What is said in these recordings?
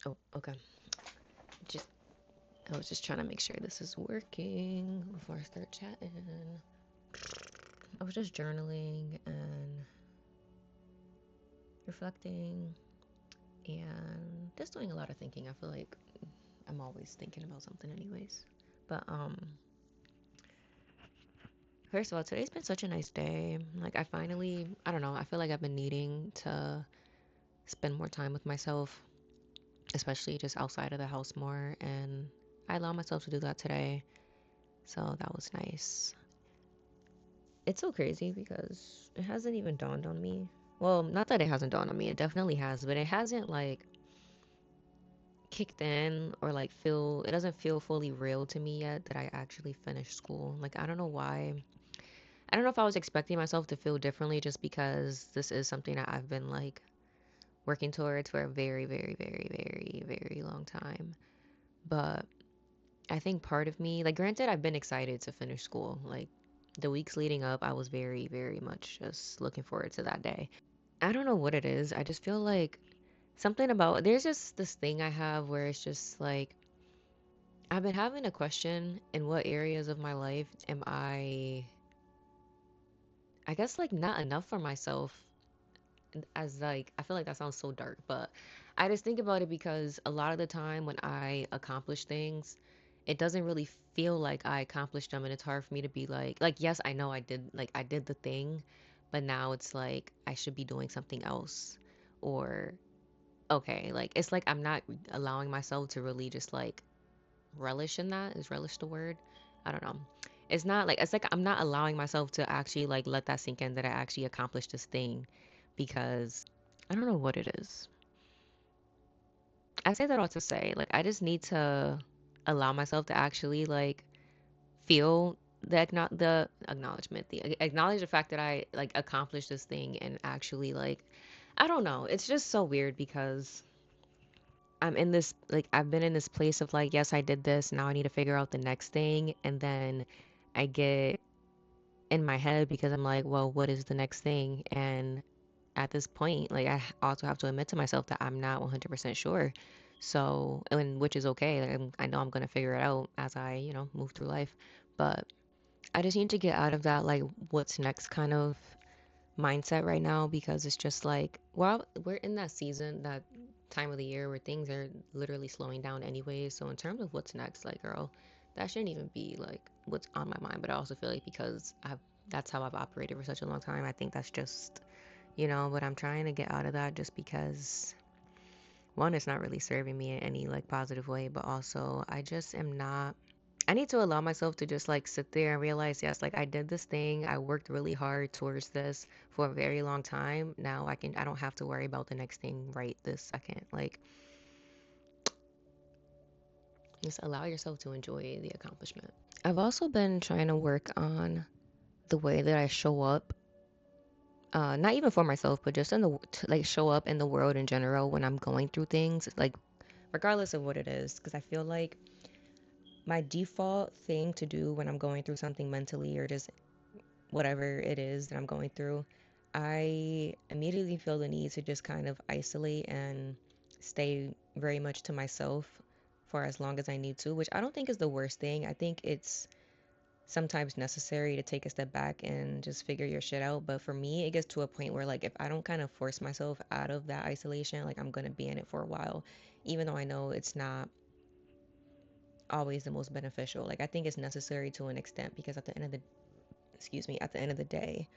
Oh, okay. Just I was just trying to make sure this is working before I start chatting. I was just journaling and reflecting and just doing a lot of thinking. I feel like I'm always thinking about something anyways. But first of all, today's been such a nice day. Like I don't know, I feel like I've been needing to spend more time with myself, especially just outside of the house more, and I allow myself to do that today. So that was nice. It's so crazy because it hasn't even dawned on me. Well, not that it hasn't dawned on me, it definitely has, but it hasn't like kicked in or like it doesn't feel fully real to me yet that I actually finished school. Like, I don't know why. I don't know if I was expecting myself to feel differently just because this is something that I've been like working towards for a very, very, very, very, very long time. But I think part of me, like, granted, I've been excited to finish school. Like, the weeks leading up, I was very, very much just looking forward to that day. I don't know what it is. I just feel like there's just this thing I have where it's just like, I've been having a question in what areas of my life am I guess, like, not enough for myself. As like, I feel like that sounds so dark, but I just think about it because a lot of the time when I accomplish things, it doesn't really feel like I accomplished them, and it's hard for me to be like, yes, I know I did the thing, but now it's like I should be doing something else. Or okay, like it's like I'm not allowing myself to really just like relish in that. Is relish the word? I don't know. It's like I'm not allowing myself to actually like let that sink in that I actually accomplished this thing because I don't know what it is. I say that all to say, like, I just need to allow myself to actually like feel the acknowledgement, the acknowledge the fact that I like accomplished this thing and actually like I don't know. It's just so weird because I've been in this place of like, yes, I did this. Now I need to figure out the next thing. And then I get in my head because I'm like, well, what is the next thing? And at this point, like, also have to admit to myself that I'm not 100% sure. So, and which is okay. Like, I know I'm going to figure it out as I, move through life. But I just need to get out of that, like, what's next kind of mindset right now because it's just like, well, we're in that season, that time of the year where things are literally slowing down anyway. So in terms of what's next, like, girl, that shouldn't even be like what's on my mind. But I also feel like because that's how I've operated for such a long time, I think that's just, but I'm trying to get out of that just because one, it's not really serving me in any like positive way, but also I just am not I need to allow myself to just like sit there and realize, yes, like I did this thing. I worked really hard towards this for a very long time. Now I don't have to worry about the next thing right this second. Like, just allow yourself to enjoy the accomplishment. I've also been trying to work on the way that I show up, not even for myself, but just to like show up in the world in general when I'm going through things, like regardless of what it is. Because I feel like my default thing to do when I'm going through something mentally or just whatever it is that I'm going through, I immediately feel the need to just kind of isolate and stay very much to myself for as long as I need to, which I don't think is the worst thing. I think it's sometimes necessary to take a step back and just figure your shit out. But for me, it gets to a point where, like, if I don't kind of force myself out of that isolation, like, I'm going to be in it for a while, even though I know it's not always the most beneficial. Like, I think it's necessary to an extent because at the end of the day,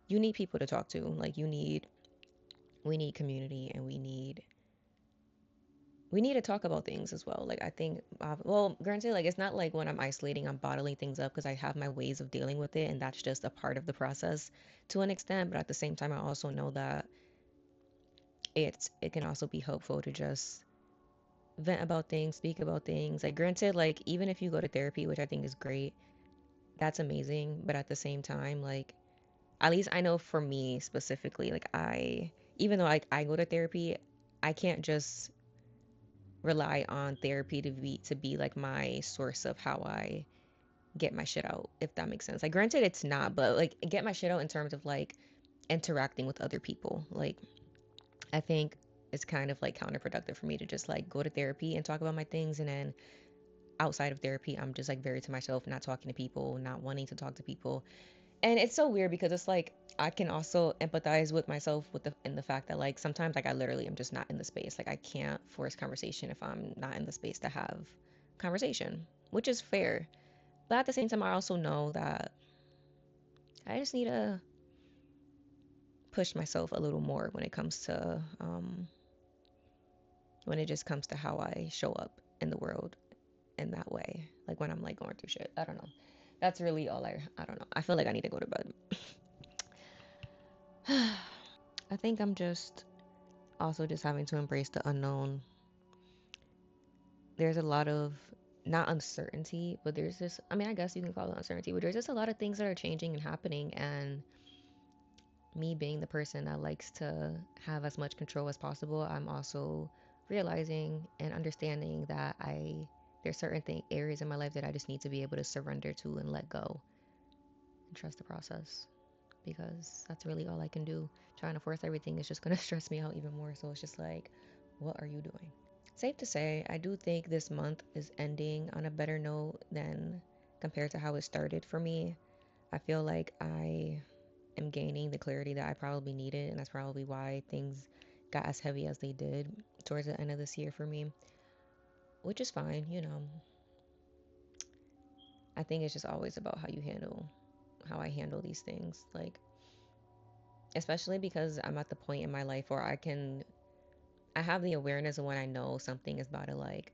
you need people to talk to. Like we need community and we need to talk about things as well. Like I think, well, granted, like it's not like when I'm isolating, I'm bottling things up because I have my ways of dealing with it, and that's just a part of the process to an extent. But at the same time, I also know that it can also be helpful to just vent about things, speak about things. Like granted, like even if you go to therapy, which I think is great, that's amazing. But at the same time, like at least I know for me specifically, like even though I go to therapy, I can't just rely on therapy to be like my source of how I get my shit out, if that makes sense. Like granted it's not, but like get my shit out in terms of like interacting with other people. Like I think it's kind of like counterproductive for me to just like go to therapy and talk about my things, and then outside of therapy I'm just like very to myself, not talking to people, not wanting to talk to people. And it's so weird because it's like I can also empathize with myself with the in the fact that like sometimes like I literally am just not in the space. Like I can't force conversation if I'm not in the space to have conversation, which is fair. But at the same time I also know that I just need to push myself a little more when it comes to when it just comes to how I show up in the world in that way. Like when I'm like going through shit. I don't know. That's really all I don't know. I feel like I need to go to bed. I think I'm just also just having to embrace the unknown. There's a lot of not uncertainty, but there's this, I mean, I guess you can call it uncertainty, but there's just a lot of things that are changing and happening. And me being the person that likes to have as much control as possible, I'm also realizing and understanding that there's certain areas in my life that I just need to be able to surrender to and let go and trust the process, because that's really all I can do. Trying to force everything is just going to stress me out even more. So it's just like, what are you doing? Safe to say, I do think this month is ending on a better note than compared to how it started for me. I feel like I am gaining the clarity that I probably needed, and that's probably why things got as heavy as they did towards the end of this year for me, which is fine, you know. I think it's just always about how I handle these things. Like, especially because I'm at the point in my life where I have the awareness of when I know something is about to like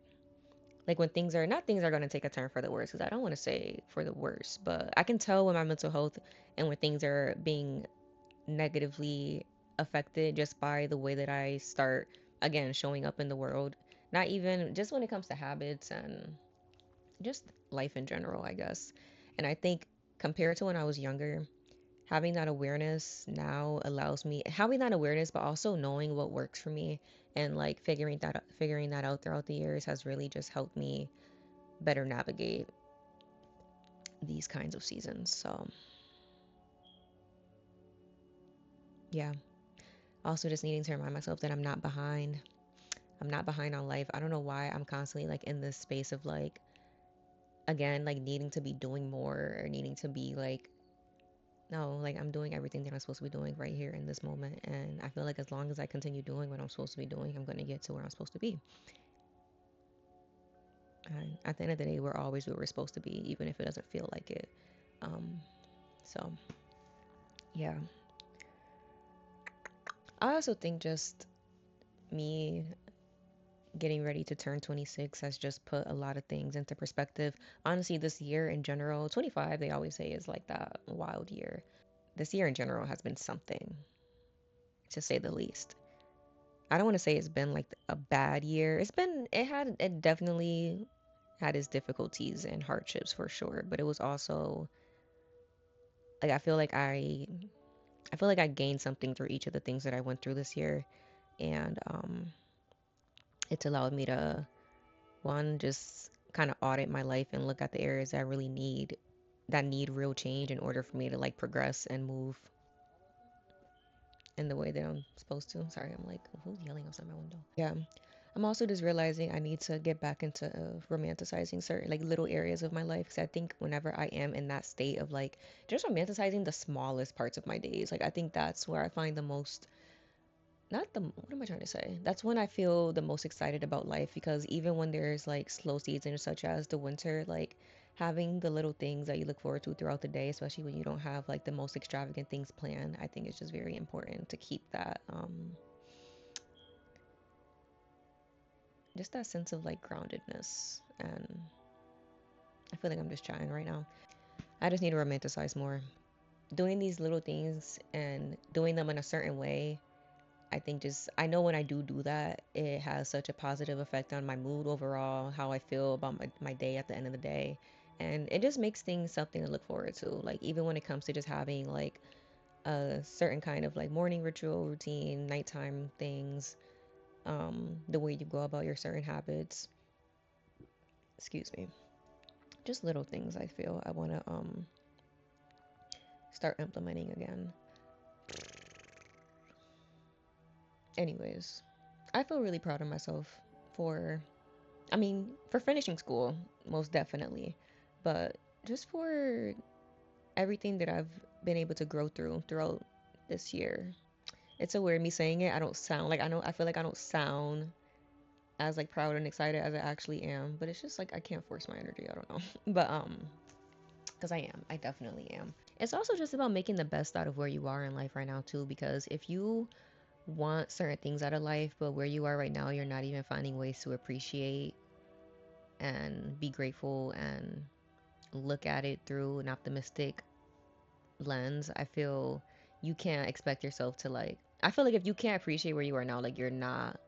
when things are not things are going to take a turn for the worse, because I don't want to say for the worse, but I can tell when my mental health and when things are being negatively affected just by the way that I start again showing up in the world. Not even just when it comes to habits and just life in general, I guess. And I think compared to when I was younger, having that awareness now allows me having that awareness, but also knowing what works for me and like figuring that out throughout the years has really just helped me better navigate these kinds of seasons. So yeah, also just needing to remind myself that I'm not behind. I'm not behind on life. I don't know why I'm constantly like in this space of like again like needing to be doing more or needing to be like no, like I'm doing everything that I'm supposed to be doing right here in this moment, and I feel like as long as I continue doing what I'm supposed to be doing, I'm going to get to where I'm supposed to be. And at the end of the day, we're always where we're supposed to be, even if it doesn't feel like it. Um, so yeah, I also think just me getting ready to turn 26 has just put a lot of things into perspective. Honestly, this year in general, 25, they always say is like that wild year. This year in general has been something, to say the least. I don't want to say it's been like a bad year. It definitely had its difficulties and hardships for sure, but it was also like I feel like I gained something through each of the things that I went through this year, and it's allowed me to one just kind of audit my life and look at the areas that I really need real change in order for me to like progress and move in the way that I'm supposed to. Sorry, I'm like, who's yelling outside my window? Yeah. I'm also just realizing I need to get back into romanticizing certain like little areas of my life, because I think whenever I am in that state of like just romanticizing the smallest parts of my days, like I think that's where I find the most not the what am I trying to say? That's when I feel the most excited about life, because even when there's like slow seasons such as the winter, like having the little things that you look forward to throughout the day, especially when you don't have like the most extravagant things planned, I think it's just very important to keep that just that sense of like groundedness. And I feel like I'm just trying right now. I just need to romanticize more. Doing these little things and doing them in a certain way, I think just, I know when I do that, it has such a positive effect on my mood overall, how I feel about my day at the end of the day. And it just makes things something to look forward to. Like, even when it comes to just having like a certain kind of like morning ritual routine, nighttime things, the way you go about your certain habits. Excuse me. Just little things I feel I want to start implementing again. Anyways, I feel really proud of myself for, I mean, for finishing school, most definitely, but just for everything that I've been able to grow throughout this year. It's so weird me saying it. I don't sound like I know. I feel like I don't sound as like proud and excited as I actually am, but it's just like I can't force my energy. I don't know, but because I am. I definitely am. It's also just about making the best out of where you are in life right now too. Because if you want certain things out of life, but where you are right now, you're not even finding ways to appreciate and be grateful and look at it through an optimistic lens, I feel you can't expect yourself to like. I feel like if you can't appreciate where you are now, like you're not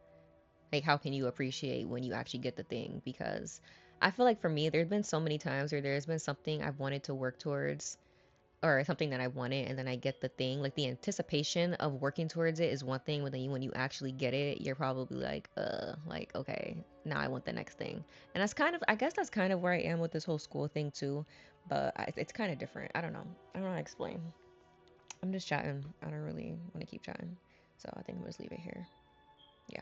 like how can you appreciate when you actually get the thing? Because I feel like for me, there's been so many times where there's been something I've wanted to work towards or something that I wanted and then I get the thing. Like the anticipation of working towards it is one thing, but then when you actually get it, you're probably like, okay, now I want the next thing. And that's kind of, I guess that's kind of where I am with this whole school thing too. But it's kind of different. I don't know. I don't know how to explain. I'm just chatting. I don't really want to keep chatting. So I think I'm gonna just leave it here. Yeah.